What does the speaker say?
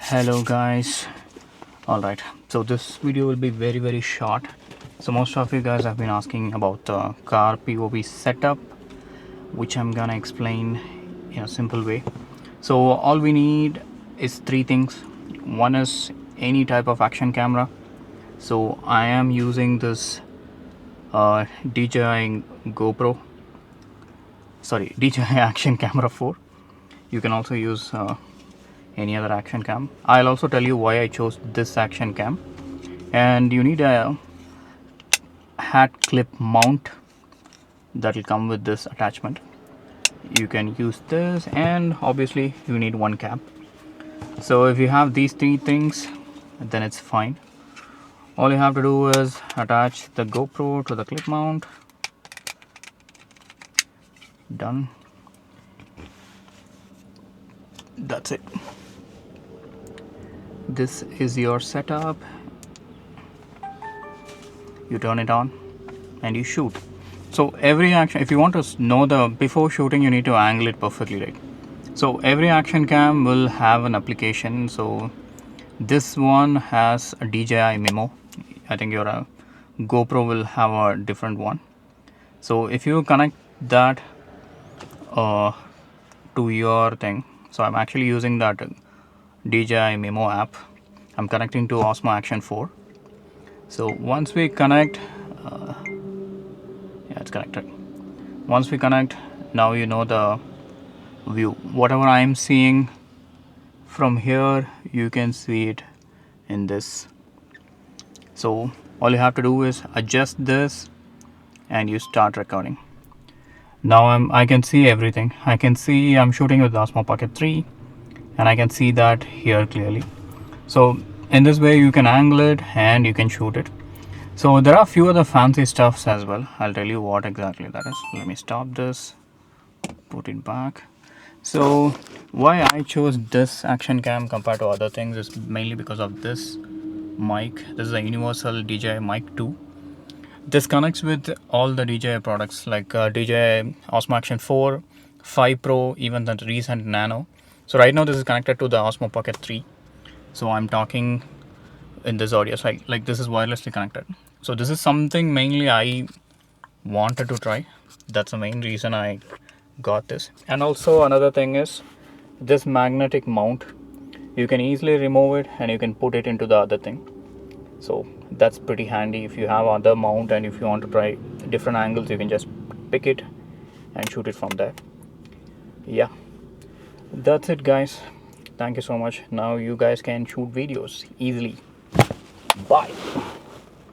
Hello guys. Alright, so this video will be very short. So most of you guys have been asking about the car POV setup, which I'm gonna explain in a simple way. So all we need is three things. One is any type of action camera. So I am using this DJI DJI Action Camera 4. You can also use any other action cam. I'll also tell you why I chose this action cam. And you need a hat clip mount that will come with this attachment. You can use this, and obviously you need one cap. So if you have these three things, then it's fine. All you have to do is attach the GoPro to the clip mount. Done. That's it. This is your setup. You turn it on and you shoot. So every action, if you want to know before shooting, you need to angle it perfectly, right? So every action cam will have an application. So this one has a DJI Memo. I think your GoPro will have a different one. So if you connect that to your thing, so I'm actually using that DJI Memo app. I'm connecting to Osmo Action 4. So once we connect, it's connected. Once we connect, now you know the view. Whatever I am seeing from here, you can see it in this. So all you have to do is adjust this and you start recording. Now I can see everything. I can see I'm shooting with the Osmo Pocket 3 and I can see that here clearly. So in this way you can angle it and you can shoot it. So there are a few other fancy stuffs as well. I'll tell you what exactly that is. Let me stop this, put it back. So why I chose this action cam compared to other things is mainly because of this mic. This is a universal DJI mic 2. This connects with all the DJI products like DJI Osmo Action 4, 5 Pro, even the recent Nano. So right now this is connected to the Osmo Pocket 3. So I'm talking in this audio, so like this is wirelessly connected. So this is something mainly I wanted to try. That's the main reason I got this. And also another thing is this magnetic mount. You can easily remove it and you can put it into the other thing. So that's pretty handy if you have other mount, and if you want to try different angles, you can just pick it and shoot it from there. Yeah, that's it guys. Thank you so much. Now you guys can shoot videos easily. Bye.